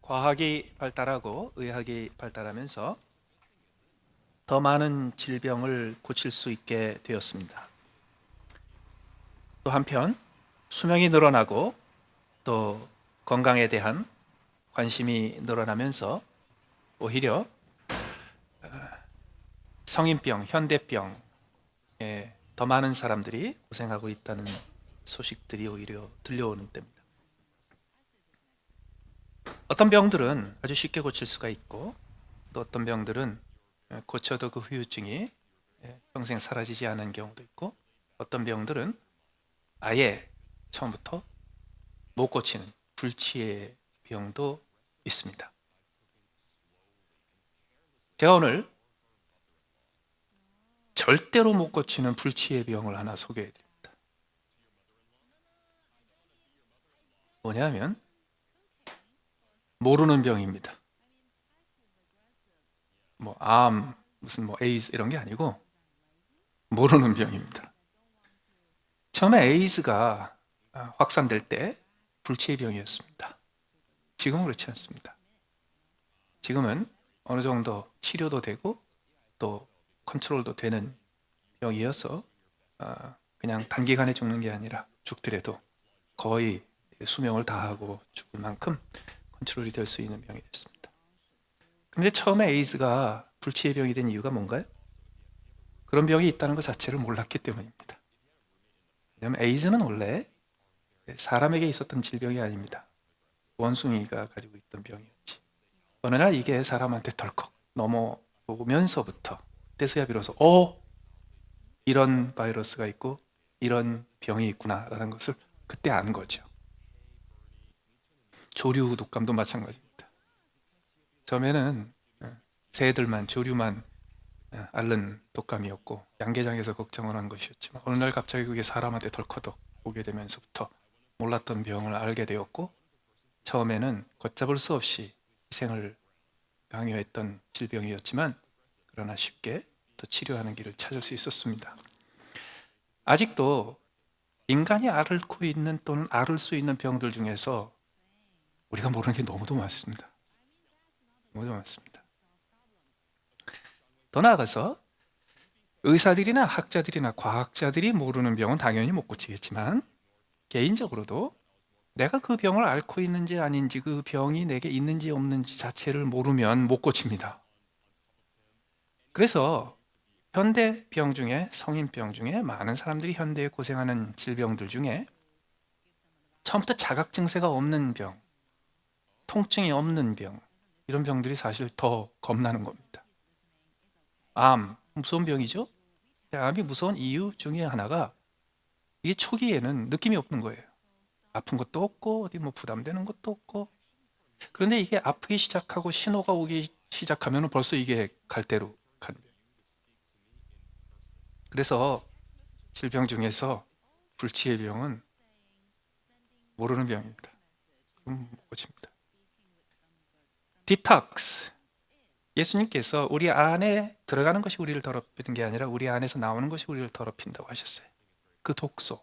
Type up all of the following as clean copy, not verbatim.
과학이 발달하고 의학이 발달하면서 더 많은 질병을 고칠 수 있게 되었습니다. 또 한편 수명이 늘어나고 또 건강에 대한 관심이 늘어나면서 오히려 성인병, 현대병에 더 많은 사람들이 고생하고 있다는 소식들이 오히려 들려오는 때입니다. 어떤 병들은 아주 쉽게 고칠 수가 있고 또 어떤 병들은 고쳐도 그 후유증이 평생 사라지지 않은 경우도 있고 어떤 병들은 아예 처음부터 못 고치는 불치의 병도 있습니다. 제가 오늘 절대로 못 고치는 불치의 병을 하나 소개해 드립니다. 뭐냐면 모르는 병입니다. 암, 무슨 에이즈 이런 게 아니고 모르는 병입니다. 처음에 에이즈가 확산될 때 불치의 병이었습니다. 지금은 그렇지 않습니다. 지금은 어느 정도 치료도 되고 또 컨트롤도 되는 병이어서 그냥 단기간에 죽는 게 아니라 죽더라도 거의 수명을 다하고 죽을 만큼 컨트롤이 될 수 있는 병이 됐습니다. 근데 처음에 에이즈가 불치의 병이 된 이유가 뭔가요? 그런 병이 있다는 것 자체를 몰랐기 때문입니다. 왜냐하면 에이즈는 원래 사람에게 있었던 질병이 아닙니다. 원숭이가 가지고 있던 병이었지. 어느 날 이게 사람한테 덜컥 넘어오면서부터 그때서야 비로소 이런 바이러스가 있고 이런 병이 있구나라는 것을 그때 안 거죠. 조류 독감도 마찬가지입니다. 처음에는 새들만 조류만 앓는 독감이었고 양계장에서 걱정을 한 것이었지만 어느 날 갑자기 그게 사람한테 덜커덕 오게 되면서부터 몰랐던 병을 알게 되었고 처음에는 걷잡을 수 없이 희생을 강요했던 질병이었지만 그러나 쉽게 또 치료하는 길을 찾을 수 있었습니다. 아직도 인간이 앓고 있는 또는 앓을 수 있는 병들 중에서 우리가 모르는 게 너무도 많습니다. 너무도 많습니다. 더 나아가서 의사들이나 학자들이나 과학자들이 모르는 병은 당연히 못 고치겠지만 개인적으로도 내가 그 병을 앓고 있는지 아닌지 그 병이 내게 있는지 없는지 자체를 모르면 못 고칩니다. 그래서 현대병 중에 성인병 중에 많은 사람들이 현대에 고생하는 질병들 중에 처음부터 자각 증세가 없는 병, 통증이 없는 병 이런 병들이 사실 더 겁나는 겁니다. 암, 무서운 병이죠? 암이 무서운 이유 중에 하나가 이게 초기에는 느낌이 없는 거예요. 아픈 것도 없고 어디 부담되는 것도 없고 그런데 이게 아프기 시작하고 신호가 오기 시작하면 벌써 이게 갈대로 가는 거예요. 그래서 질병 중에서 불치의 병은 모르는 병입니다. 그럼 못 고칩니다. 디톡스. 예수님께서 우리 안에 들어가는 것이 우리를 더럽히는 게 아니라 우리 안에서 나오는 것이 우리를 더럽힌다고 하셨어요. 그 독소.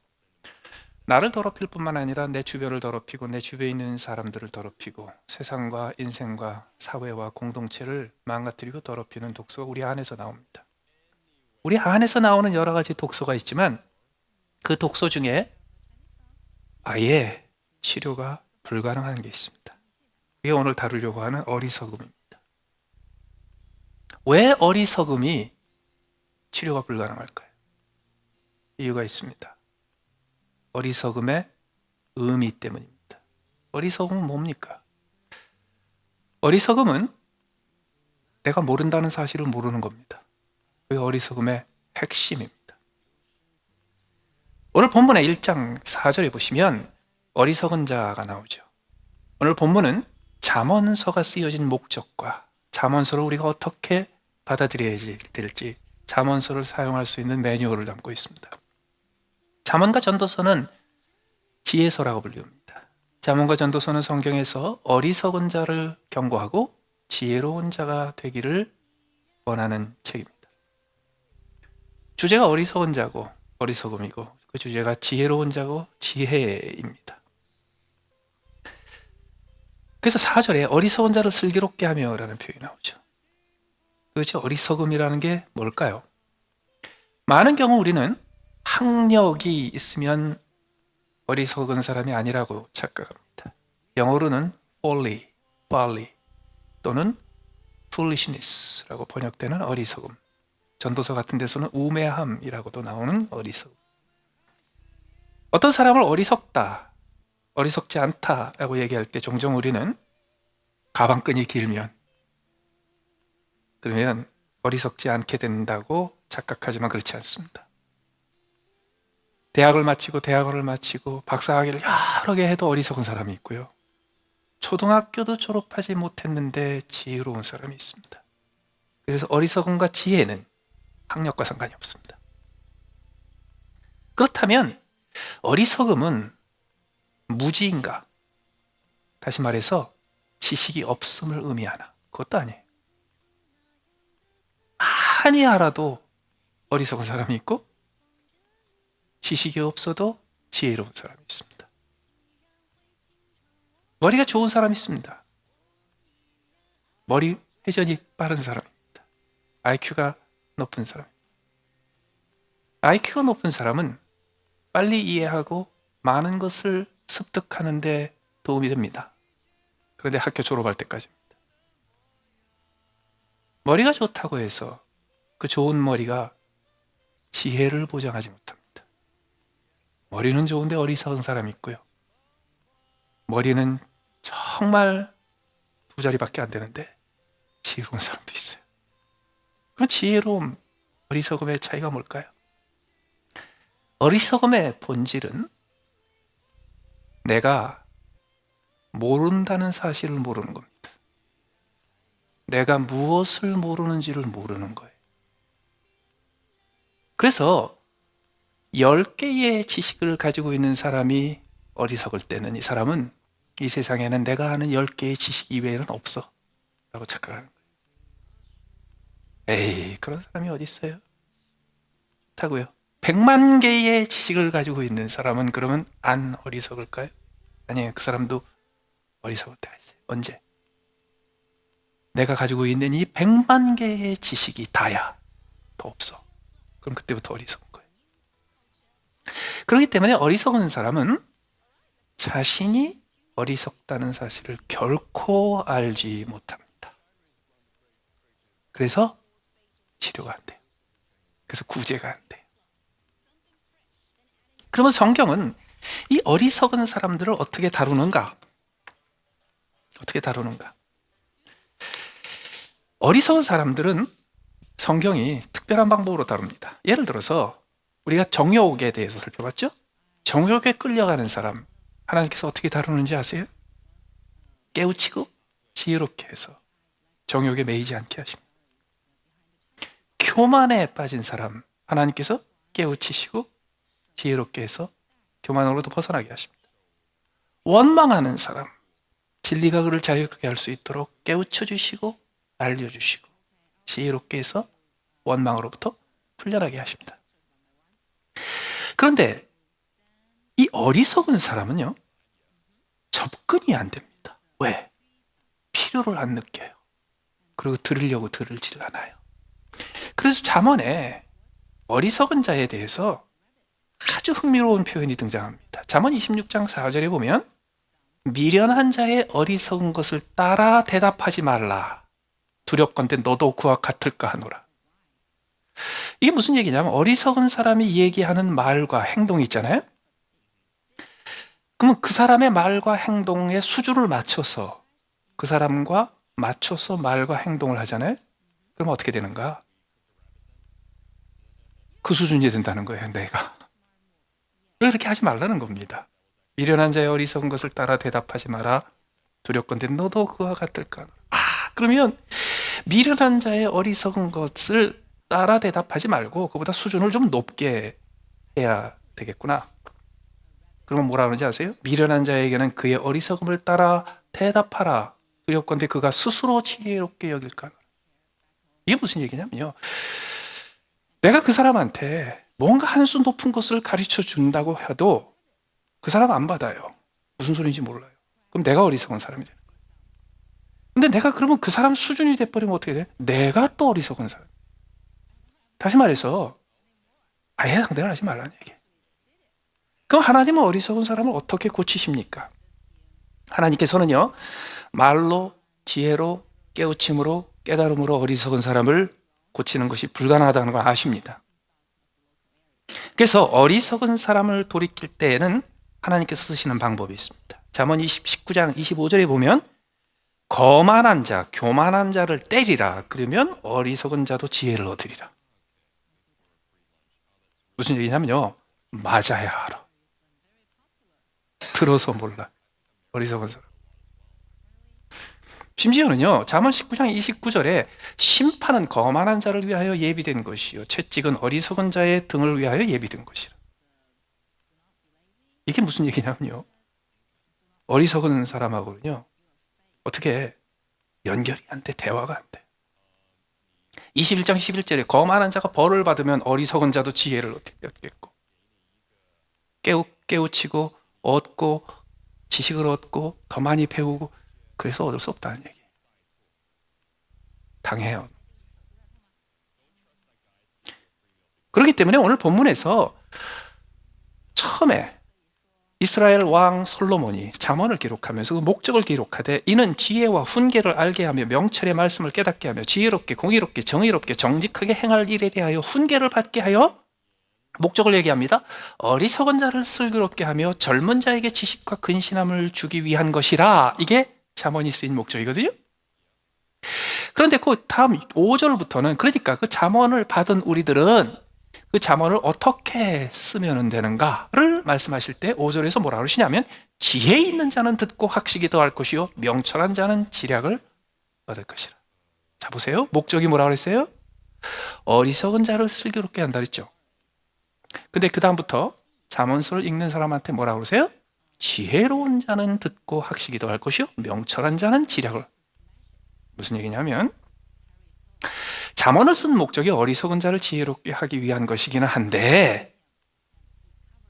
나를 더럽힐 뿐만 아니라 내 주변을 더럽히고 내 주변에 있는 사람들을 더럽히고 세상과 인생과 사회와 공동체를 망가뜨리고 더럽히는 독소가 우리 안에서 나옵니다. 우리 안에서 나오는 여러 가지 독소가 있지만 그 독소 중에 아예 치료가 불가능한 게 있습니다. 이게 오늘 다루려고 하는 어리석음입니다. 왜 어리석음이 치료가 불가능할까요? 이유가 있습니다. 어리석음의 의미 때문입니다. 어리석음은 뭡니까? 어리석음은 내가 모른다는 사실을 모르는 겁니다. 그게 어리석음의 핵심입니다. 오늘 본문의 1장 4절에 보시면 어리석은 자가 나오죠. 오늘 본문은 잠언서가 쓰여진 목적과 잠언서를 우리가 어떻게 받아들여야 될지 잠언서를 사용할 수 있는 매뉴얼을 담고 있습니다. 잠언과 전도서는 지혜서라고 불립니다. 잠언과 전도서는 성경에서 어리석은 자를 경고하고 지혜로운 자가 되기를 원하는 책입니다. 주제가 어리석은 자고 어리석음이고 그 주제가 지혜로운 자고 지혜입니다. 그래서 4절에 어리석은 자를 슬기롭게 하며 라는 표현이 나오죠. 도대체 어리석음이라는 게 뭘까요? 많은 경우 우리는 학력이 있으면 어리석은 사람이 아니라고 착각합니다. 영어로는 folly 또는 foolishness라고 번역되는 어리석음, 전도서 같은 데서는 우매함이라고도 나오는 어리석음. 어떤 사람을 어리석다, 어리석지 않다라고 얘기할 때 종종 우리는 가방끈이 길면 그러면 어리석지 않게 된다고 착각하지만 그렇지 않습니다. 대학을 마치고 박사학위를 여러 개 해도 어리석은 사람이 있고요. 초등학교도 졸업하지 못했는데 지혜로운 사람이 있습니다. 그래서 어리석음과 지혜는 학력과 상관이 없습니다. 그렇다면 어리석음은 무지인가? 다시 말해서 지식이 없음을 의미하나? 그것도 아니에요. 많이 알아도 어리석은 사람이 있고 지식이 없어도 지혜로운 사람이 있습니다. 머리가 좋은 사람이 있습니다. 머리 회전이 빠른 사람입니다. IQ가 높은 사람. IQ가 높은 사람은 빨리 이해하고 많은 것을 습득하는 데 도움이 됩니다. 그런데 학교 졸업할 때까지입니다. 머리가 좋다고 해서 그 좋은 머리가 지혜를 보장하지 못합니다. 머리는 좋은데 어리석은 사람이 있고요. 머리는 정말 2자리밖에 안 되는데 지혜로운 사람도 있어요. 그럼 지혜로움, 어리석음의 차이가 뭘까요? 어리석음의 본질은 내가 모른다는 사실을 모르는 겁니다. 내가 무엇을 모르는지를 모르는 거예요. 그래서 10개의 지식을 가지고 있는 사람이 어리석을 때는 이 사람은 이 세상에는 내가 아는 10개의 지식 이외에는 없어 라고 착각하는 거예요. 에이, 그런 사람이 어디 있어요? 좋다고요. 100만 개의 지식을 가지고 있는 사람은 그러면 안 어리석을까요? 아니에요. 그 사람도 어리석을 때가 있어요. 언제? 내가 가지고 있는 이 100만 개의 지식이 다야. 더 없어. 그럼 그때부터 어리석은 거예요. 그렇기 때문에 어리석은 사람은 자신이 어리석다는 사실을 결코 알지 못합니다. 그래서 치료가 안 돼요. 그래서 구제가 안 돼요. 그러면 성경은 이 어리석은 사람들을 어떻게 다루는가? 어떻게 다루는가? 어리석은 사람들은 성경이 특별한 방법으로 다룹니다. 예를 들어서 우리가 정욕에 대해서 살펴봤죠? 정욕에 끌려가는 사람, 하나님께서 어떻게 다루는지 아세요? 깨우치고 지혜롭게 해서 정욕에 매이지 않게 하십니다. 교만에 빠진 사람, 하나님께서 깨우치시고 지혜롭게 해서 교만으로부터 벗어나게 하십니다. 원망하는 사람, 진리가 그를 자유롭게 할 수 있도록 깨우쳐 주시고 알려주시고 지혜롭게 해서 원망으로부터 풀려나게 하십니다. 그런데 이 어리석은 사람은요, 접근이 안 됩니다. 왜? 필요를 안 느껴요. 그리고 들으려고 들을지를 않아요. 그래서 잠언에 어리석은 자에 대해서 아주 흥미로운 표현이 등장합니다. 잠언 26장 4절에 보면 미련한 자의 어리석은 것을 따라 대답하지 말라. 두렵건대 너도 그와 같을까 하노라. 이게 무슨 얘기냐면 어리석은 사람이 얘기하는 말과 행동이 있잖아요. 그러면 그 사람의 말과 행동의 수준을 맞춰서 그 사람과 맞춰서 말과 행동을 하잖아요. 그럼 어떻게 되는가? 그 수준이 된다는 거예요, 내가. 왜 그렇게 하지 말라는 겁니다. 미련한 자의 어리석은 것을 따라 대답하지 마라. 두렵건대 너도 그와 같을까? 그러면 미련한 자의 어리석은 것을 따라 대답하지 말고 그보다 수준을 좀 높게 해야 되겠구나. 그러면 뭐라 그러는지 아세요? 미련한 자에게는 그의 어리석음을 따라 대답하라. 두렵건대 그가 스스로 지혜롭게 여길까? 이게 무슨 얘기냐면요, 내가 그 사람한테 뭔가 한 수 높은 것을 가르쳐 준다고 해도 그 사람 안 받아요. 무슨 소리인지 몰라요. 그럼 내가 어리석은 사람이 되는 거예요. 근데 내가 그러면 그 사람 수준이 돼버리면 어떻게 돼? 내가 또 어리석은 사람. 다시 말해서 아예 상대를 하지 말라는 얘기예요. 그럼 하나님은 어리석은 사람을 어떻게 고치십니까? 하나님께서는요, 말로, 지혜로, 깨우침으로, 깨달음으로 어리석은 사람을 고치는 것이 불가능하다는 걸 아십니다. 그래서 어리석은 사람을 돌이킬 때에는 하나님께서 쓰시는 방법이 있습니다. 잠언 19장 25절에 보면 거만한 자, 교만한 자를 때리라. 그러면 어리석은 자도 지혜를 얻으리라. 무슨 얘기냐면요, 맞아야 알아. 들어서 몰라. 어리석은 사람. 심지어는요, 잠언 19장 29절에 심판은 거만한 자를 위하여 예비된 것이요 채찍은 어리석은 자의 등을 위하여 예비된 것이라. 이게 무슨 얘기냐면요, 어리석은 사람하고는요 어떻게 연결이 안 돼, 대화가 안 돼. 21장 11절에 거만한 자가 벌을 받으면 어리석은 자도 지혜를 얻겠고, 깨우치고 얻고 지식을 얻고 더 많이 배우고, 그래서 얻을 수 없다는 얘기. 당해요. 그렇기 때문에 오늘 본문에서 처음에 이스라엘 왕 솔로몬이 잠언을 기록하면서 그 목적을 기록하되 이는 지혜와 훈계를 알게 하며 명철의 말씀을 깨닫게 하며 지혜롭게 공의롭게 정의롭게 정직하게 행할 일에 대하여 훈계를 받게 하여, 목적을 얘기합니다. 어리석은 자를 슬기롭게 하며 젊은 자에게 지식과 근신함을 주기 위한 것이라. 이게 잠언이 쓰인 목적이거든요. 그런데 그 다음 5절부터는, 그러니까 그 잠언을 받은 우리들은 그 잠언을 어떻게 쓰면 되는가를 말씀하실 때 5절에서 뭐라 그러시냐면 지혜 있는 자는 듣고 학식이 더할 것이요 명철한 자는 지략을 얻을 것이라. 자, 보세요. 목적이 뭐라 그랬어요? 어리석은 자를 슬기롭게 한다 그랬죠. 근데 그 다음부터 잠언서를 읽는 사람한테 뭐라 그러세요? 지혜로운 자는 듣고 학식이 더할 것이요 명철한 자는 지략을. 무슨 얘기냐면 잠언을 쓴 목적이 어리석은 자를 지혜롭게 하기 위한 것이기는 한데,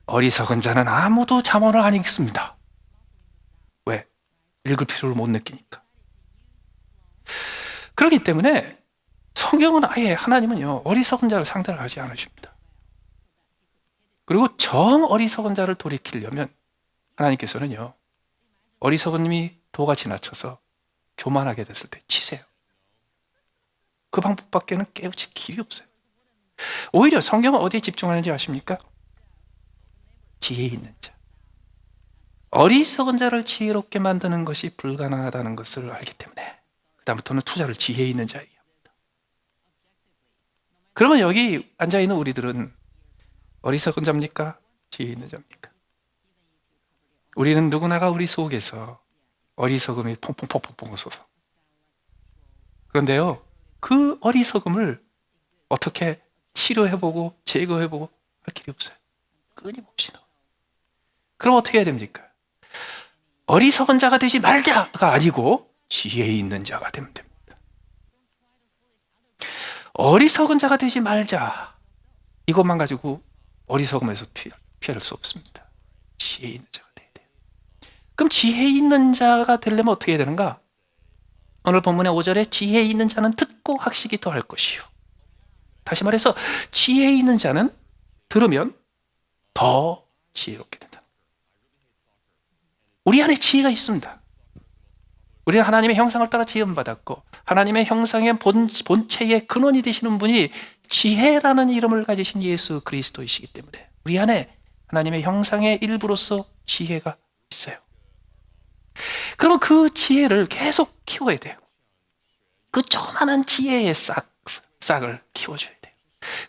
어리석은 자는 아무도 잠언을 안 읽습니다. 왜? 읽을 필요를 못 느끼니까. 그렇기 때문에 성경은 아예, 하나님은요 어리석은 자를 상대를 하지 않으십니다. 그리고 정 어리석은 자를 돌이키려면 하나님께서는요 어리석은님이 도가 지나쳐서 교만하게 됐을 때 치세요. 그 방법밖에는 깨우칠 길이 없어요. 오히려 성경은 어디에 집중하는지 아십니까? 지혜 있는 자. 어리석은 자를 지혜롭게 만드는 것이 불가능하다는 것을 알기 때문에 그 다음부터는 투자를 지혜 있는 자에게 합니다. 그러면 여기 앉아있는 우리들은 어리석은 자입니까? 지혜 있는 자입니까? 우리는 누구나가 우리 속에서 어리석음이 퐁퐁퐁퐁 솟아. 그런데요, 그 어리석음을 어떻게 치료해보고 제거해보고 할 길이 없어요. 끊임없이 나와요. 그럼 어떻게 해야 됩니까? 어리석은 자가 되지 말자가 아니고 지혜 있는 자가 되면 됩니다. 어리석은 자가 되지 말자, 이것만 가지고 어리석음에서 피할 수 없습니다. 지혜 있는 자가 돼야 돼요. 그럼 지혜 있는 자가 되려면 어떻게 해야 되는가? 오늘 본문의 5절에 지혜 있는 자는 듣고 학식이 더할 것이요. 다시 말해서 지혜 있는 자는 들으면 더 지혜롭게 된다. 우리 안에 지혜가 있습니다. 우리는 하나님의 형상을 따라 지음받았고 하나님의 형상의 본체의 근원이 되시는 분이 지혜라는 이름을 가지신 예수 그리스도이시기 때문에 우리 안에 하나님의 형상의 일부로서 지혜가 있어요. 그러면 그 지혜를 계속 키워야 돼요. 그 조그마한 지혜의 싹을 키워줘야 돼요.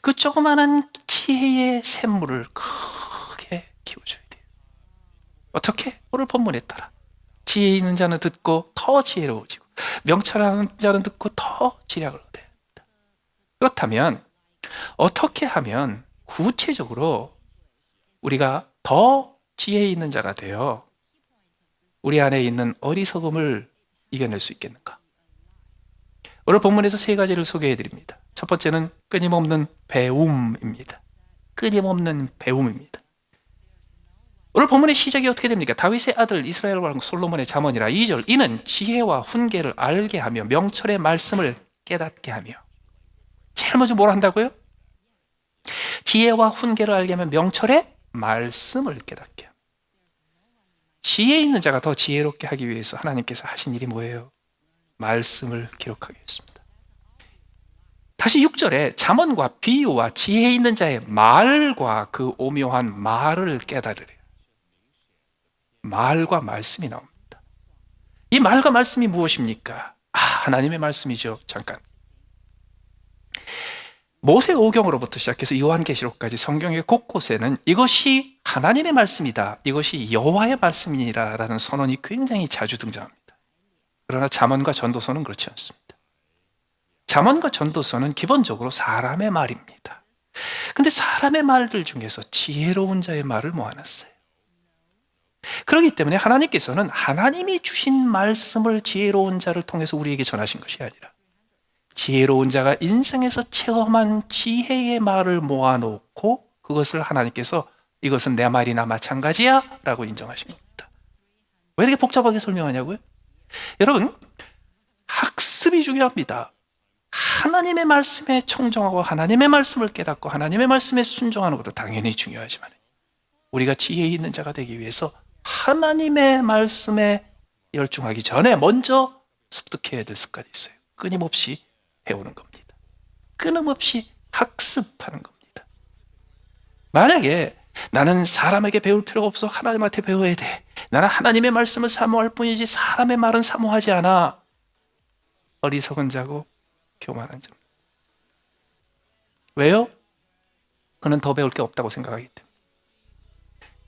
그 조그마한 지혜의 샘물을 크게 키워줘야 돼요. 어떻게? 오늘 본문에 따라 지혜 있는 자는 듣고 더 지혜로워지고 명철한 자는 듣고 더 지략을 얻어야 합니다. 그렇다면 어떻게 하면 구체적으로 우리가 더 지혜 있는 자가 되어 우리 안에 있는 어리석음을 이겨낼 수 있겠는가? 오늘 본문에서 세 가지를 소개해 드립니다. 첫 번째는 끊임없는 배움입니다. 끊임없는 배움입니다. 오늘 본문의 시작이 어떻게 됩니까? 다윗의 아들 이스라엘 왕 솔로몬의 잠언이라. 2절, 이는 지혜와 훈계를 알게 하며 명철의 말씀을 깨닫게 하며. 제일 먼저 뭘 한다고요? 지혜와 훈계를 알게 하면 명철의 말씀을 깨닫게 합니다. 지혜 있는 자가 더 지혜롭게 하기 위해서 하나님께서 하신 일이 뭐예요? 말씀을 기록하게 했습니다. 다시 6절에 잠언과 비유와 지혜 있는 자의 말과 그 오묘한 말을 깨달으래요. 말과 말씀이 나옵니다. 이 말과 말씀이 무엇입니까? 하나님의 말씀이죠. 잠깐. 모세오경으로부터 시작해서 요한계시록까지 성경의 곳곳에는 이것이 하나님의 말씀이다, 이것이 여호와의 말씀이라는 선언이 굉장히 자주 등장합니다. 그러나 잠언과 전도서는 그렇지 않습니다. 잠언과 전도서는 기본적으로 사람의 말입니다. 근데 사람의 말들 중에서 지혜로운 자의 말을 모아놨어요. 그렇기 때문에 하나님께서는 하나님이 주신 말씀을 지혜로운 자를 통해서 우리에게 전하신 것이 아니라 지혜로운 자가 인생에서 체험한 지혜의 말을 모아놓고 그것을 하나님께서 이것은 내 말이나 마찬가지야 라고 인정하신 겁니다. 왜 이렇게 복잡하게 설명하냐고요? 여러분, 학습이 중요합니다. 하나님의 말씀에 청정하고 하나님의 말씀을 깨닫고 하나님의 말씀에 순종하는 것도 당연히 중요하지만 우리가 지혜 있는 자가 되기 위해서 하나님의 말씀에 열중하기 전에 먼저 습득해야 될 습관이 있어요. 끊임없이 배우는 겁니다. 끊임없이 학습하는 겁니다. 만약에 나는 사람에게 배울 필요가 없어, 하나님한테 배워야 돼, 나는 하나님의 말씀을 사모할 뿐이지 사람의 말은 사모하지 않아, 어리석은 자고 교만한 자입니다. 왜요? 그는 더 배울 게 없다고 생각하기 때문에.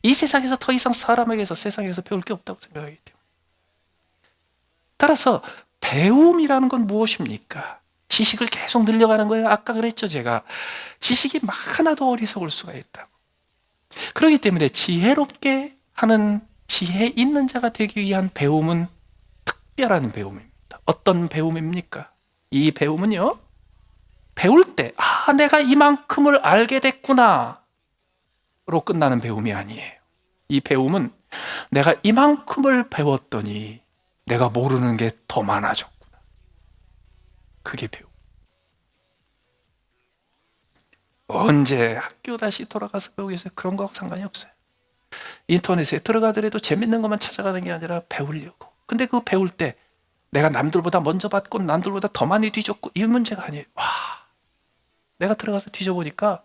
이 세상에서 더 이상 사람에게서, 세상에서 배울 게 없다고 생각하기 때문에. 따라서 배움이라는 건 무엇입니까? 지식을 계속 늘려가는 거예요. 아까 그랬죠, 제가. 지식이 많아도 어리석을 수가 있다고. 그렇기 때문에 지혜롭게 하는, 지혜 있는 자가 되기 위한 배움은 특별한 배움입니다. 어떤 배움입니까? 이 배움은요, 배울 때 내가 이만큼을 알게 됐구나 로 끝나는 배움이 아니에요. 이 배움은 내가 이만큼을 배웠더니 내가 모르는 게 더 많아졌구나. 그게 배움. 언제 학교 다시 돌아가서 배우겠어요? 그런 거하고 상관이 없어요. 인터넷에 들어가더라도 재밌는 것만 찾아가는 게 아니라 배우려고. 근데 그 배울 때 내가 남들보다 먼저 받고 남들보다 더 많이 뒤졌고 이 문제가 아니에요. 내가 들어가서 뒤져보니까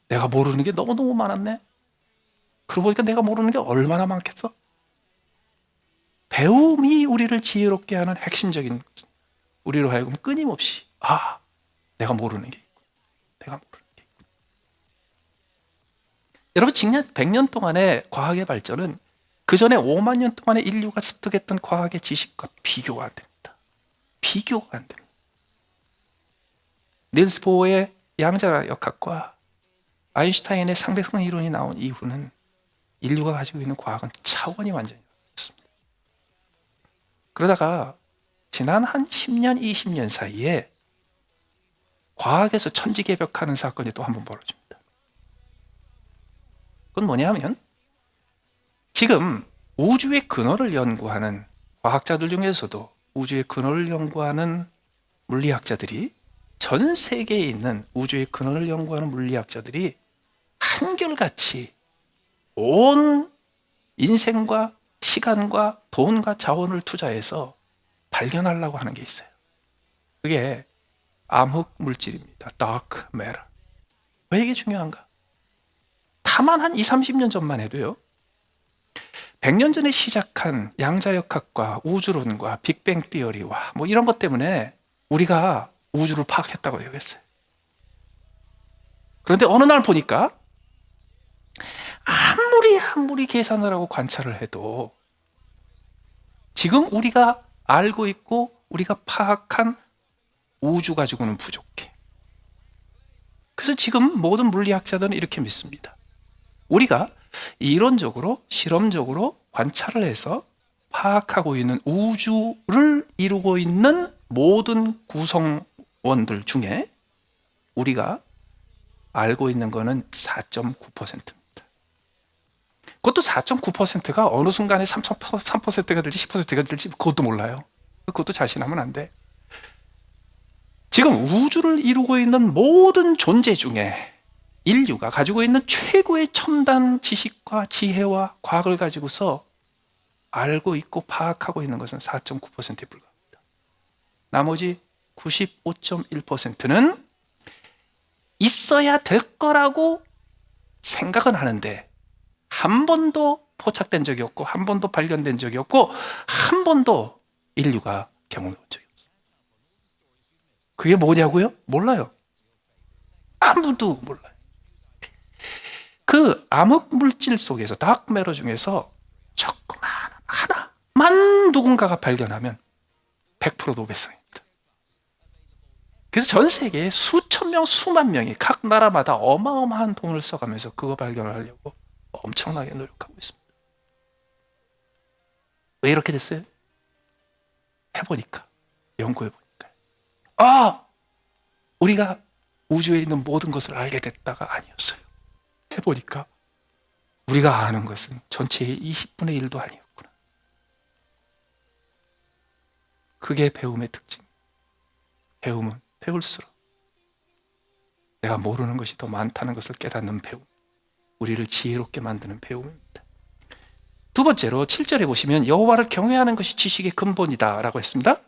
내가 모르는 게 너무너무 많았네. 그러고 보니까 내가 모르는 게 얼마나 많겠어? 배움이 우리를 지혜롭게 하는 핵심적인 것은 우리로 하여금 끊임없이 내가 모르는 게 있고 내가 모르는 게 있고. 여러분, 지난 100년 동안의 과학의 발전은 그 전에 5만 년 동안의 인류가 습득했던 과학의 지식과 비교가 안 됩니다. 비교가 안 됩니다. 닐스 보어의 양자역학과 아인슈타인의 상대성 이론이 나온 이후는 인류가 가지고 있는 과학은 차원이 완전히 바뀌었습니다. 그러다가 지난 한 10년, 20년 사이에 과학에서 천지개벽하는 사건이 또 한 번 벌어집니다. 그건 뭐냐면 지금 우주의 근원을 연구하는 과학자들 중에서도 우주의 근원을 연구하는 물리학자들이, 전 세계에 있는 우주의 근원을 연구하는 물리학자들이 한결같이 온 인생과 시간과 돈과 자원을 투자해서 발견하려고 하는 게 있어요. 그게 암흑 물질입니다. Dark Matter. 왜 이게 중요한가? 다만 한 20, 30년 전만 해도요, 100년 전에 시작한 양자역학과 우주론과 빅뱅 티어리와 이런 것 때문에 우리가 우주를 파악했다고 여겼어요. 그런데 어느 날 보니까 아무리 계산을 하고 관찰을 해도 지금 우리가 알고 있고 우리가 파악한 우주 가지고는 부족해. 그래서 지금 모든 물리학자들은 이렇게 믿습니다. 우리가 이론적으로, 실험적으로 관찰을 해서 파악하고 있는 우주를 이루고 있는 모든 구성원들 중에 우리가 알고 있는 거는 4.9%입니다. 그것도 4.9%가 어느 순간에 3%가 될지 10%가 될지 그것도 몰라요. 그것도 자신하면 안 돼. 지금 우주를 이루고 있는 모든 존재 중에 인류가 가지고 있는 최고의 첨단 지식과 지혜와 과학을 가지고서 알고 있고 파악하고 있는 것은 4.9%에 불과합니다. 나머지 95.1%는 있어야 될 거라고 생각은 하는데 한 번도 포착된 적이 없고 한 번도 발견된 적이 없고 한 번도 인류가 경험해 본 적이 없어요. 그게 뭐냐고요? 몰라요. 아무도 몰라요. 그 암흑 물질 속에서 다크매터 중에서 조그만 하나만 누군가가 발견하면 100% 노벨상입니다. 그래서 전 세계에 수천 명, 수만 명이 각 나라마다 어마어마한 돈을 써가면서 그거 발견을 하려고 엄청나게 노력하고 있습니다. 왜 이렇게 됐어요? 해보니까, 연구해보니까. 우리가 우주에 있는 모든 것을 알게 됐다가 아니었어요. 해보니까 우리가 아는 것은 전체의 20분의 1도 아니었구나. 그게 배움의 특징. 배움은 배울수록 내가 모르는 것이 더 많다는 것을 깨닫는 배움, 우리를 지혜롭게 만드는 배움입니다. 두 번째로 7절에 보시면 여호와를 경외하는 것이 지식의 근본이다 라고 했습니다.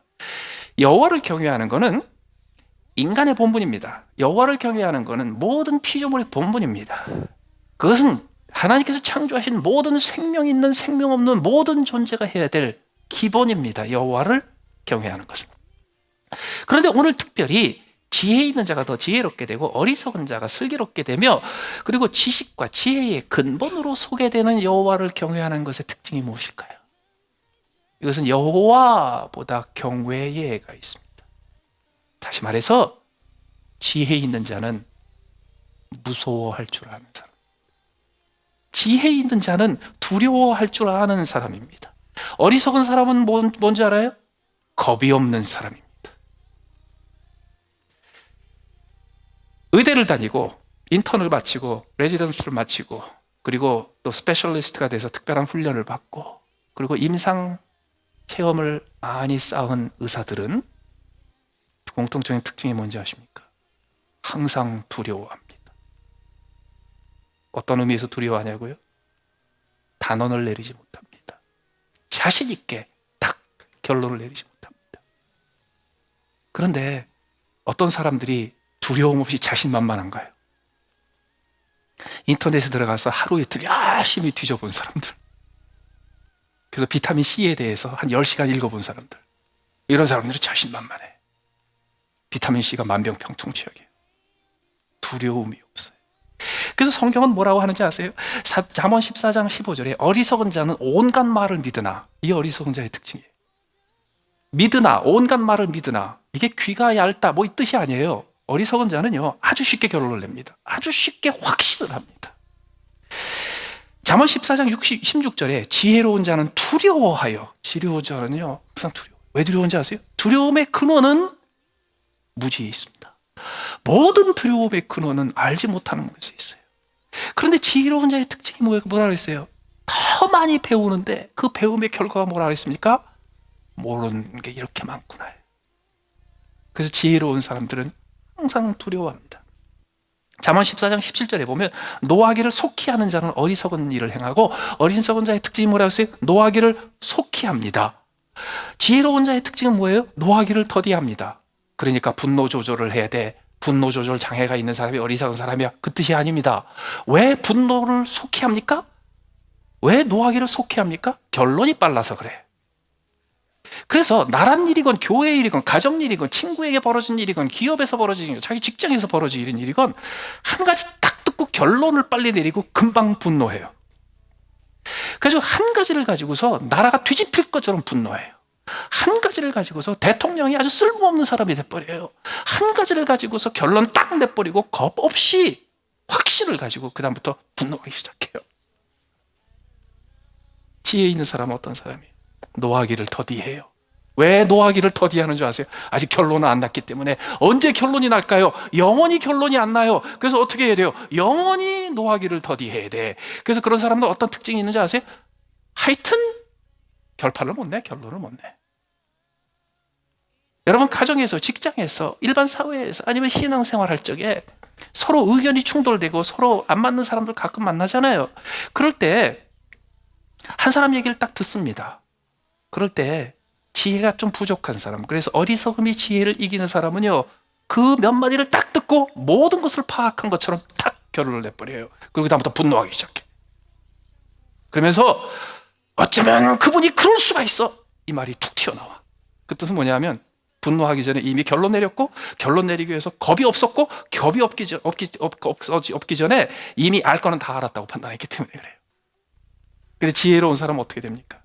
여호와를 경외하는 것은 인간의 본분입니다. 여호와를 경외하는 것은 모든 피조물의 본분입니다. 그것은 하나님께서 창조하신 모든 생명 있는 생명 없는 모든 존재가 해야 될 기본입니다. 여호와를 경외하는 것은. 그런데 오늘 특별히 지혜 있는 자가 더 지혜롭게 되고 어리석은 자가 슬기롭게 되며 그리고 지식과 지혜의 근본으로 소개되는 여호와를 경외하는 것의 특징이 무엇일까요? 이것은 여호와보다 경외의 예가 있습니다. 다시 말해서 지혜 있는 자는 무서워할 줄 아는 사람, 지혜 있는 자는 두려워할 줄 아는 사람입니다. 어리석은 사람은 뭔지 알아요? 겁이 없는 사람입니다. 의대를 다니고 인턴을 마치고 레지던스를 마치고 그리고 또 스페셜리스트가 돼서 특별한 훈련을 받고 그리고 임상 체험을 많이 쌓은 의사들은 공통적인 특징이 뭔지 아십니까? 항상 두려워합니다. 어떤 의미에서 두려워하냐고요? 단언을 내리지 못합니다. 자신 있게 딱 결론을 내리지 못합니다. 그런데 어떤 사람들이 두려움 없이 자신만만한가요? 인터넷에 들어가서 하루 이틀 열심히 뒤져본 사람들, 그래서 비타민 C에 대해서 한 10시간 읽어본 사람들, 이런 사람들은 자신만만해. 비타민 C가 만병통치약이에요. 두려움이 없어요. 그래서 성경은 뭐라고 하는지 아세요? 잠언 14장 15절에 어리석은 자는 온갖 말을 믿으나, 이 어리석은 자의 특징이에요. 믿으나, 온갖 말을 믿으나, 이게 귀가 얇다 뭐 이 뜻이 아니에요. 어리석은 자는요 아주 쉽게 결론을 냅니다. 아주 쉽게 확신을 합니다. 잠언 14장 16절에 지혜로운 자는 두려워하여, 지혜로운 자는요 항상 두려워. 왜 두려운지 아세요? 두려움의 근원은 무지에 있습니다. 모든 두려움의 근원은 알지 못하는 것에 있어요. 그런데 지혜로운 자의 특징이 뭐라 그랬어요? 더 많이 배우는데 그 배움의 결과가 뭐라 그랬습니까? 모르는 게 이렇게 많구나. 그래서 지혜로운 사람들은 항상 두려워합니다. 잠언 14장 17절에 보면 노하기를 속히 하는 자는 어리석은 일을 행하고 어리석은 자의 특징이 뭐라고 했어요? 노하기를 속히 합니다. 지혜로운 자의 특징은 뭐예요? 노하기를 더디합니다. 그러니까 분노 조절을 해야 돼. 분노 조절 장애가 있는 사람이 어리석은 사람이야. 그 뜻이 아닙니다. 왜 분노를 속히 합니까? 왜 노하기를 속히 합니까? 결론이 빨라서 그래. 그래서 나란 일이건 교회 일이건 가정 일이건 친구에게 벌어진 일이건 기업에서 벌어진 일이건 자기 직장에서 벌어진 일이건 한 가지 딱 듣고 결론을 빨리 내리고 금방 분노해요. 그래서 한 가지를 가지고서 나라가 뒤집힐 것처럼 분노해요. 한 가지를 가지고서 대통령이 아주 쓸모없는 사람이 돼버려요. 한 가지를 가지고서 결론 딱 내버리고 겁 없이 확신을 가지고 그 다음부터 분노하기 시작해요. 지혜 있는 사람은 어떤 사람이에요? 노하기를 더디해요. 왜 노하기를 더디하는 줄 아세요? 아직 결론은 안 났기 때문에. 언제 결론이 날까요? 영원히 결론이 안 나요. 그래서 어떻게 해야 돼요? 영원히 노하기를 더디해야 돼. 그래서 그런 사람들 어떤 특징이 있는지 아세요? 하여튼 결판을 못 내, 결론을 못 내. 여러분 가정에서, 직장에서, 일반 사회에서, 아니면 신앙생활 할 적에 서로 의견이 충돌되고 서로 안 맞는 사람들 가끔 만나잖아요. 그럴 때 한 사람 얘기를 딱 듣습니다. 그럴 때 지혜가 좀 부족한 사람, 그래서 어리석음이 지혜를 이기는 사람은요, 그 몇 마디를 딱 듣고 모든 것을 파악한 것처럼 딱 결론을 내버려요. 그리고 다음부터 분노하기 시작해. 그러면서 어쩌면 그분이 그럴 수가 있어, 이 말이 툭 튀어나와. 그 뜻은 뭐냐면 분노하기 전에 이미 결론 내렸고, 결론 내리기 위해서 겁이 없었고, 겁이 없기 전에 이미 알 거는 다 알았다고 판단했기 때문에 그래요. 근데 지혜로운 사람은 어떻게 됩니까?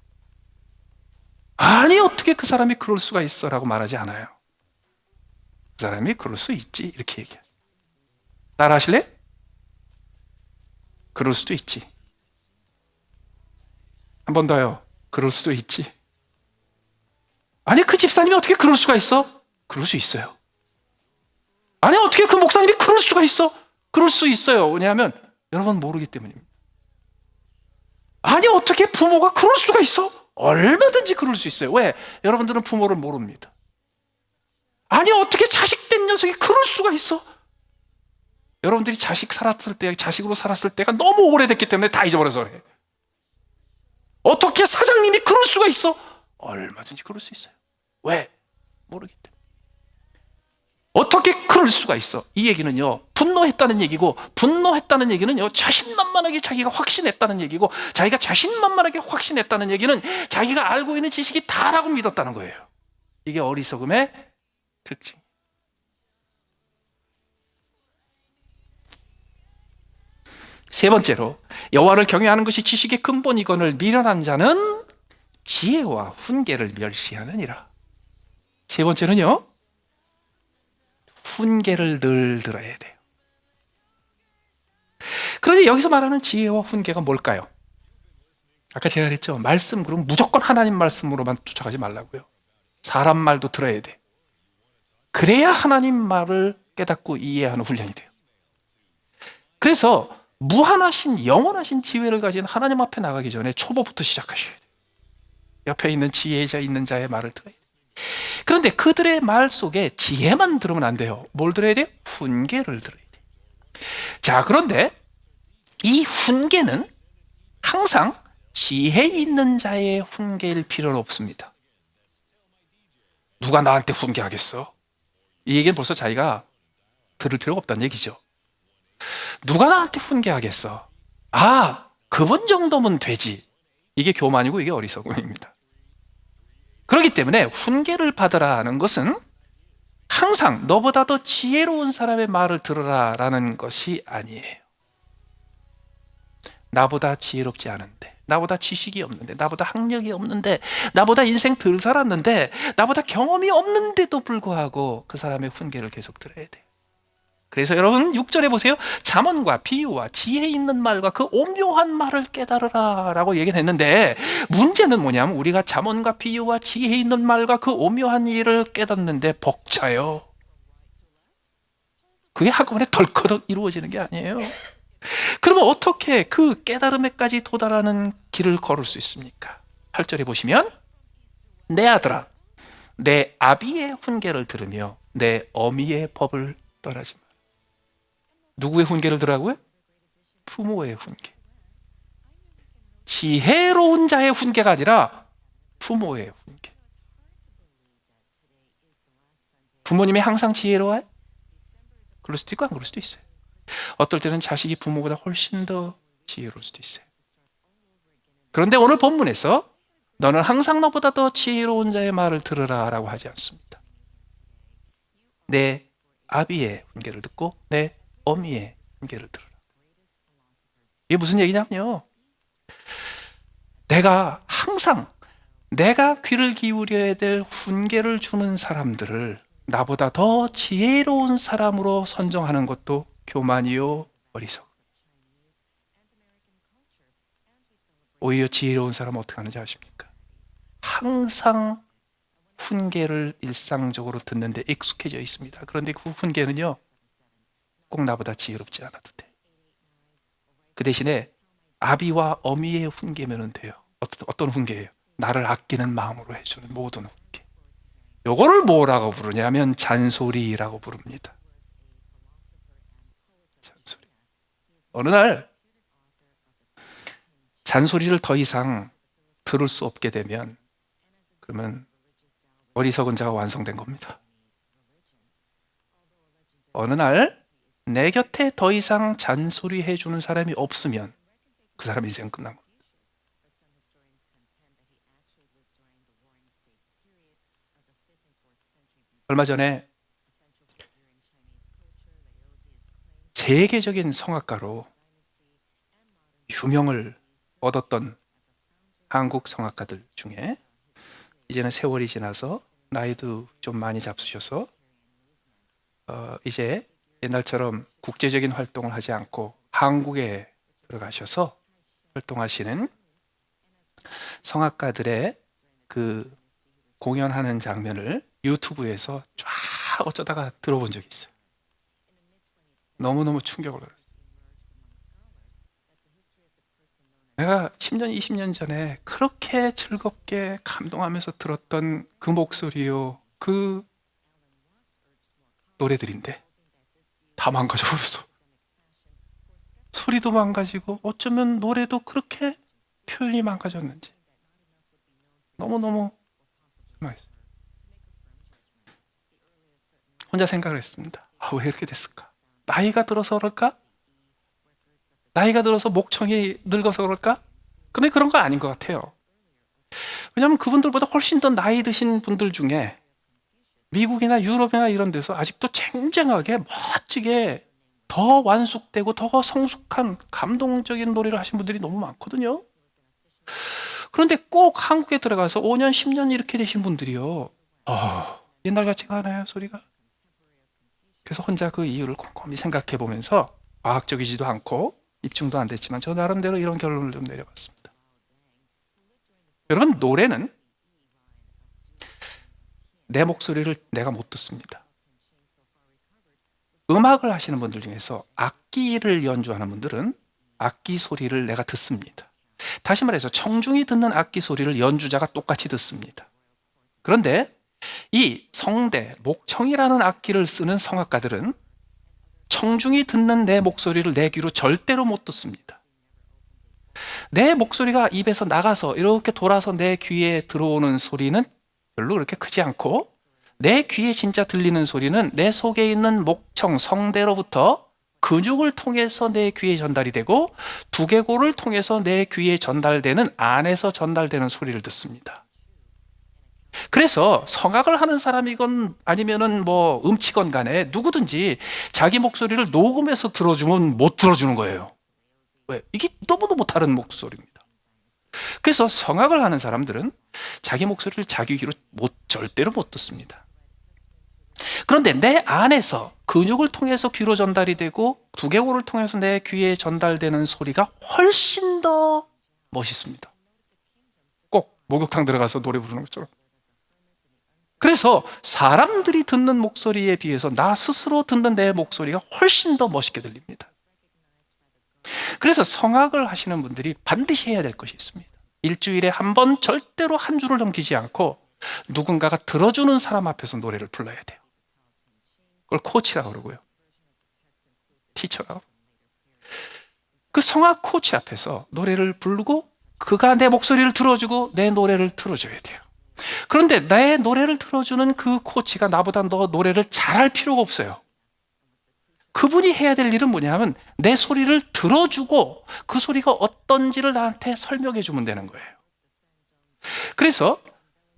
아니 어떻게 그 사람이 그럴 수가 있어 라고 말하지 않아요. 그 사람이 그럴 수 있지 이렇게 얘기해요. 따라 하실래? 그럴 수도 있지. 한 번 더요. 그럴 수도 있지. 아니 그 집사님이 어떻게 그럴 수가 있어? 그럴 수 있어요. 아니 어떻게 그 목사님이 그럴 수가 있어? 그럴 수 있어요. 왜냐하면 여러분 모르기 때문입니다. 아니 어떻게 부모가 그럴 수가 있어? 얼마든지 그럴 수 있어요. 왜? 여러분들은 부모를 모릅니다. 아니 어떻게 자식된 녀석이 그럴 수가 있어? 여러분들이 자식으로 살았을 때가 너무 오래됐기 때문에 다 잊어버려서 그래. 어떻게 사장님이 그럴 수가 있어? 얼마든지 그럴 수 있어요. 왜? 모르기 때문에. 어떻게 그럴 수가 있어? 이 얘기는요, 분노했다는 얘기고, 분노했다는 얘기는요, 자신만만하게 자기가 확신했다는 얘기고, 자기가 자신만만하게 확신했다는 얘기는 자기가 알고 있는 지식이 다라고 믿었다는 거예요. 이게 어리석음의 특징. 세 번째로, 여호와를 경외하는 것이 지식의 근본이거늘 미련한 자는 지혜와 훈계를 멸시하느니라. 세 번째는요, 훈계를 늘 들어야 돼요. 그런데 여기서 말하는 지혜와 훈계가 뭘까요? 아까 제가 그랬죠. 말씀, 그럼 무조건 하나님 말씀으로만 쫓아가지 말라고요. 사람 말도 들어야 돼. 그래야 하나님 말을 깨닫고 이해하는 훈련이 돼요. 그래서 무한하신 영원하신 지혜를 가진 하나님 앞에 나가기 전에 초보부터 시작하셔야 돼요. 옆에 있는 지혜자 있는 자의 말을 들어야 돼요. 그런데 그들의 말 속에 지혜만 들으면 안 돼요. 뭘 들어야 돼요? 훈계를 들어야 돼요. 자, 그런데 이 훈계는 항상 지혜 있는 자의 훈계일 필요는 없습니다. 누가 나한테 훈계하겠어? 이 얘기는 벌써 자기가 들을 필요가 없다는 얘기죠. 누가 나한테 훈계하겠어? 아, 그분 정도면 되지. 이게 교만이고 이게 어리석음입니다. 그렇기 때문에 훈계를 받으라 하는 것은 항상 너보다 더 지혜로운 사람의 말을 들으라 라는 것이 아니에요. 나보다 지혜롭지 않은데, 나보다 지식이 없는데, 나보다 학력이 없는데, 나보다 인생 덜 살았는데, 나보다 경험이 없는데도 불구하고 그 사람의 훈계를 계속 들어야 돼요. 그래서 여러분 6절에 보세요. 잠언과 비유와 지혜 있는 말과 그 오묘한 말을 깨달으라 라고 얘기를 했는데, 문제는 뭐냐면 우리가 잠언과 비유와 지혜 있는 말과 그 오묘한 일을 깨닫는데 벅차요. 그게 한꺼번에 덜커덕 이루어지는 게 아니에요. 그러면 어떻게 그 깨달음에까지 도달하는 길을 걸을 수 있습니까? 8절에 보시면 내 아들아, 내 아비의 훈계를 들으며 내 어미의 법을 떠나지 마. 누구의 훈계를 들으라고요? 부모의 훈계. 지혜로운 자의 훈계가 아니라 부모의 훈계. 부모님이 항상 지혜로워요? 그럴 수도 있고 안 그럴 수도 있어요. 어떨 때는 자식이 부모보다 훨씬 더 지혜로울 수도 있어요. 그런데 오늘 본문에서 너는 항상 너보다 더 지혜로운 자의 말을 들으라 라고 하지 않습니다. 내 아비의 훈계를 듣고 내 어미의 훈계를 들으라. 이게 무슨 얘기냐면요, 내가 항상 내가 귀를 기울여야 될 훈계를 주는 사람들을 나보다 더 지혜로운 사람으로 선정하는 것도 교만이요 어리석. 오히려 지혜로운 사람은 어떻게 하는지 아십니까? 항상 훈계를 일상적으로 듣는데 익숙해져 있습니다. 그런데 그 훈계는요, 꼭 나보다 지혜롭지 않아도 돼. 그 대신에 아비와 어미의 훈계면 돼요. 어떤 훈계예요? 나를 아끼는 마음으로 해주는 모든 훈계. 요거를 뭐라고 부르냐면 잔소리라고 부릅니다. 잔소리. 어느 날 잔소리를 더 이상 들을 수 없게 되면 그러면 어리석은 자가 완성된 겁니다. 어느 날 내 곁에 더 이상 잔소리 해주는 사람이 없으면 그 사람 인생 끝난 겁니다. 얼마 전에 세계적인 성악가로 유명을 얻었던 한국 성악가들 중에 이제는 세월이 지나서 나이도 좀 많이 잡수셔서 이제 옛날처럼 국제적인 활동을 하지 않고 한국에 들어가셔서 활동하시는 성악가들의 그 공연하는 장면을 유튜브에서 쫙 어쩌다가 들어본 적이 있어요. 너무너무 충격을 받았어요. 내가 10년, 20년 전에 그렇게 즐겁게 감동하면서 들었던 그 목소리요, 그 노래들인데 다 망가져버렸어. 소리도 망가지고 어쩌면 노래도 그렇게 표현이 망가졌는지 너무너무 실망했어요. 혼자 생각을 했습니다. 왜 이렇게 됐을까? 나이가 들어서 그럴까? 나이가 들어서 목청이 늙어서 그럴까? 근데 그런 거 아닌 것 같아요. 왜냐하면 그분들보다 훨씬 더 나이 드신 분들 중에 미국이나 유럽이나 이런 데서 아직도 쟁쟁하게 멋지게 더 완숙되고 더 성숙한 감동적인 노래를 하신 분들이 너무 많거든요. 그런데 꼭 한국에 들어가서 5년, 10년 이렇게 되신 분들이요, 옛날 같지가 않아요, 소리가. 그래서 혼자 그 이유를 곰곰이 생각해 보면서 과학적이지도 않고 입증도 안 됐지만 저 나름대로 이런 결론을 좀 내려봤습니다. 여러분, 노래는 내 목소리를 내가 못 듣습니다. 음악을 하시는 분들 중에서 악기를 연주하는 분들은 악기 소리를 내가 듣습니다. 다시 말해서 청중이 듣는 악기 소리를 연주자가 똑같이 듣습니다. 그런데 이 성대, 목청이라는 악기를 쓰는 성악가들은 청중이 듣는 내 목소리를 내 귀로 절대로 못 듣습니다. 내 목소리가 입에서 나가서 이렇게 돌아서 내 귀에 들어오는 소리는 별로 그렇게 크지 않고 내 귀에 진짜 들리는 소리는 내 속에 있는 목청, 성대로부터 근육을 통해서 내 귀에 전달이 되고 두개골을 통해서 내 귀에 전달되는 안에서 전달되는 소리를 듣습니다. 그래서 성악을 하는 사람이건 아니면은 뭐 음치건 간에 누구든지 자기 목소리를 녹음해서 들어주면 못 들어주는 거예요. 왜? 이게 너무너무 다른 목소리입니다. 그래서 성악을 하는 사람들은 자기 목소리를 자기 귀로 절대로 못 듣습니다. 그런데 내 안에서 근육을 통해서 귀로 전달이 되고 두개골을 통해서 내 귀에 전달되는 소리가 훨씬 더 멋있습니다. 꼭 목욕탕 들어가서 노래 부르는 것처럼. 그래서 사람들이 듣는 목소리에 비해서 나 스스로 듣는 내 목소리가 훨씬 더 멋있게 들립니다. 그래서 성악을 하시는 분들이 반드시 해야 될 것이 있습니다. 일주일에 한 번 절대로 한 줄을 넘기지 않고 누군가가 들어주는 사람 앞에서 노래를 불러야 돼요. 그걸 코치라고 그러고요. 티처라고. 그 성악 코치 앞에서 노래를 부르고 그가 내 목소리를 들어주고 내 노래를 들어줘야 돼요. 그런데 내 노래를 들어주는 그 코치가 나보다 너 노래를 잘할 필요가 없어요. 그분이 해야 될 일은 뭐냐면 내 소리를 들어주고 그 소리가 어떤지를 나한테 설명해 주면 되는 거예요. 그래서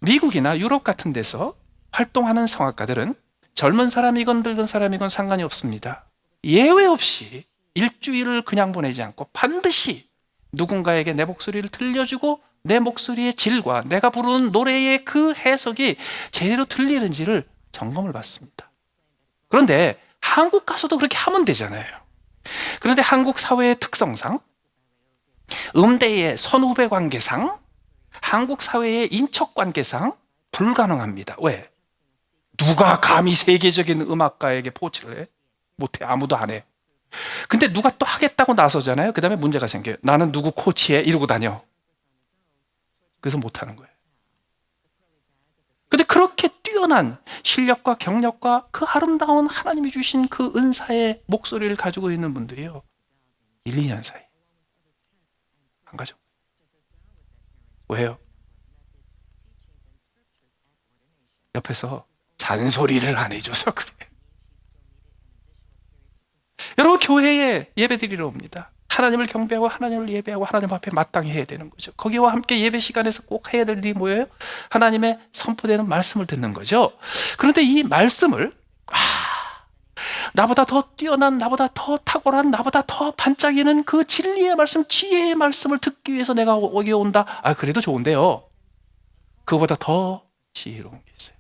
미국이나 유럽 같은 데서 활동하는 성악가들은 젊은 사람이건 늙은 사람이건 상관이 없습니다. 예외 없이 일주일을 그냥 보내지 않고 반드시 누군가에게 내 목소리를 들려주고 내 목소리의 질과 내가 부르는 노래의 그 해석이 제대로 들리는지를 점검을 받습니다. 그런데 한국 가서도 그렇게 하면 되잖아요. 그런데 한국 사회의 특성상, 음대의 선후배 관계상, 한국 사회의 인척 관계상 불가능합니다. 왜? 누가 감히 세계적인 음악가에게 포치를 해? 못해. 아무도 안 해. 근데 누가 또 하겠다고 나서잖아요. 그 다음에 문제가 생겨요. 나는 누구 코치해? 이러고 다녀. 그래서 못하는 거예요. 근데 그렇게 뛰어난 실력과 경력과 그 아름다운 하나님이 주신 그 은사의 목소리를 가지고 있는 분들이요, 1, 2년 사이 안 가죠. 왜요? 옆에서 잔소리를 안 해줘서 그래요. 여러분, 교회에 예배드리러 옵니다. 하나님을 경배하고 하나님을 예배하고 하나님 앞에 마땅히 해야 되는 거죠. 거기와 함께 예배 시간에서 꼭 해야 될 일이 뭐예요? 하나님의 선포되는 말씀을 듣는 거죠. 그런데 이 말씀을 나보다 더 뛰어난, 나보다 더 탁월한, 나보다 더 반짝이는 그 진리의 말씀, 지혜의 말씀을 듣기 위해서 내가 여기 온다. 그래도 좋은데요, 그거보다 더 지혜로운 게 있어요.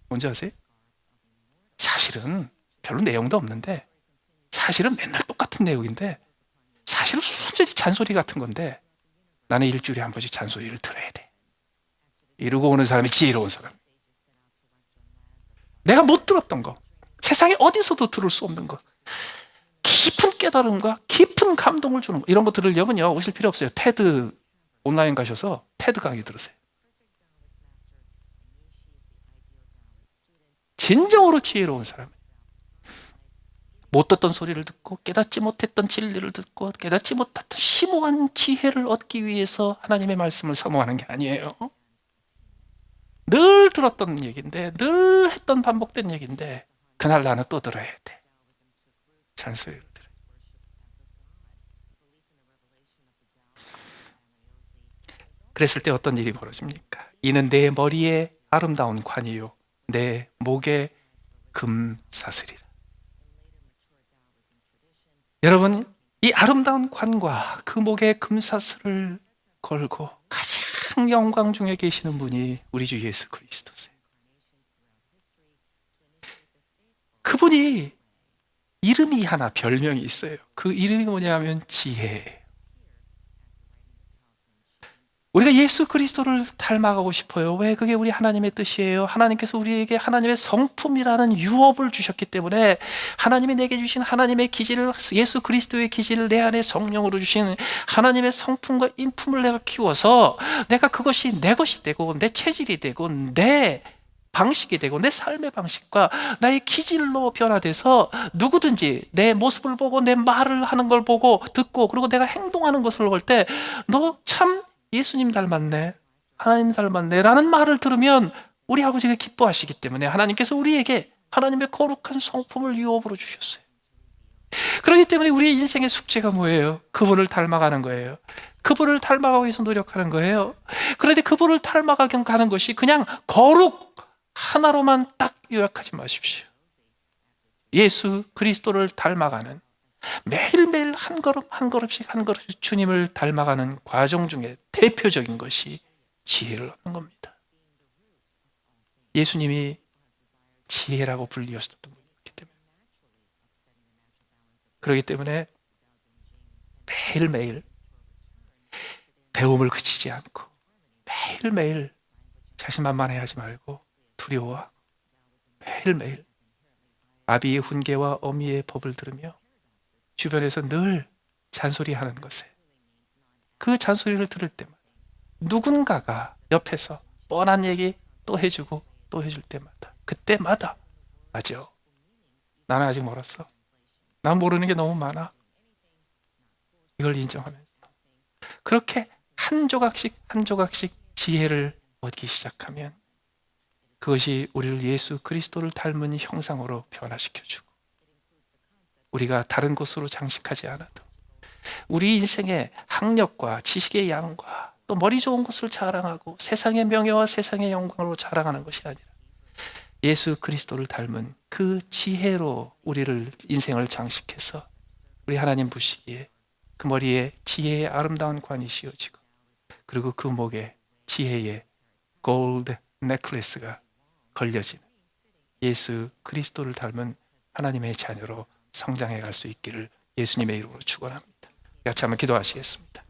뭔지 아세요? 사실은 별로 내용도 없는데, 사실은 맨날 똑같은 내용인데, 사실은 순전히 잔소리 같은 건데, 나는 일주일에 한 번씩 잔소리를 들어야 돼. 이러고 오는 사람이 지혜로운 사람. 내가 못 들었던 거, 세상에 어디서도 들을 수 없는 것, 깊은 깨달음과 깊은 감동을 주는 거, 이런 거 들으려면요, 오실 필요 없어요. 테드 온라인 가셔서 테드 강의 들으세요. 진정으로 지혜로운 사람, 못 듣던 소리를 듣고 깨닫지 못했던 진리를 듣고 깨닫지 못했던 심오한 지혜를 얻기 위해서 하나님의 말씀을 사모하는 게 아니에요. 늘 들었던 얘기인데, 늘 했던 반복된 얘기인데, 그날 나는 또 들어야 돼. 잔소리를 들어요. 그랬을 때 어떤 일이 벌어집니까? 이는 내 머리에 아름다운 관이요 내 목에 금사슬이라. 여러분, 이 아름다운 관과 그 목에 금사슬을 걸고 가장 영광 중에 계시는 분이 우리 주 예수 그리스도세요. 그분이 이름이 하나, 별명이 있어요. 그 이름이 뭐냐면 지혜예요. 우리가 예수 그리스도를 닮아가고 싶어요. 왜? 그게 우리 하나님의 뜻이에요. 하나님께서 우리에게 하나님의 성품이라는 유업을 주셨기 때문에, 하나님이 내게 주신 하나님의 기질을, 예수 그리스도의 기질을 내 안에 성령으로 주신 하나님의 성품과 인품을 내가 키워서 내가 그것이 내 것이 되고 내 체질이 되고 내 방식이 되고 내 삶의 방식과 나의 기질로 변화돼서 누구든지 내 모습을 보고 내 말을 하는 걸 보고 듣고, 그리고 내가 행동하는 것을 볼 때 너 참 예수님 닮았네, 하나님 닮았네 라는 말을 들으면 우리 아버지가 기뻐하시기 때문에 하나님께서 우리에게 하나님의 거룩한 성품을 유업으로 주셨어요. 그렇기 때문에 우리의 인생의 숙제가 뭐예요? 그분을 닮아가는 거예요. 그분을 닮아가기 위해서 노력하는 거예요. 그런데 그분을 닮아가는 가는 것이 그냥 거룩 하나로만 딱 요약하지 마십시오. 예수 그리스도를 닮아가는, 매일매일 한 걸음 한 걸음씩 한 걸음씩 주님을 닮아가는 과정 중에 대표적인 것이 지혜를 얻는 겁니다. 예수님이 지혜라고 불리셨던 분이기 때문에, 그렇기 때문에 매일매일 배움을 그치지 않고 매일매일 자신만만해하지 말고 두려워하고 매일매일 아비의 훈계와 어미의 법을 들으며 주변에서 늘 잔소리하는 것에, 그 잔소리를 들을 때마다 누군가가 옆에서 뻔한 얘기 또 해주고 또 해줄 때마다, 그때마다 맞아, 나는 아직 멀었어, 난 모르는 게 너무 많아, 이걸 인정하면서 그렇게 한 조각씩 한 조각씩 지혜를 얻기 시작하면 그것이 우리를 예수 그리스도를 닮은 형상으로 변화시켜주고, 우리가 다른 것으로 장식하지 않아도 우리 인생의 학력과 지식의 양과 또 머리 좋은 것을 자랑하고 세상의 명예와 세상의 영광으로 자랑하는 것이 아니라 예수 그리스도를 닮은 그 지혜로 우리를, 인생을 장식해서 우리 하나님 보시기에 그 머리에 지혜의 아름다운 관이 씌워지고, 그리고 그 목에 지혜의 골드 넥클래스가 걸려지는 예수 그리스도를 닮은 하나님의 자녀로 성장해 갈 수 있기를 예수님의 이름으로 축원합니다. 같이 한번 기도하시겠습니다.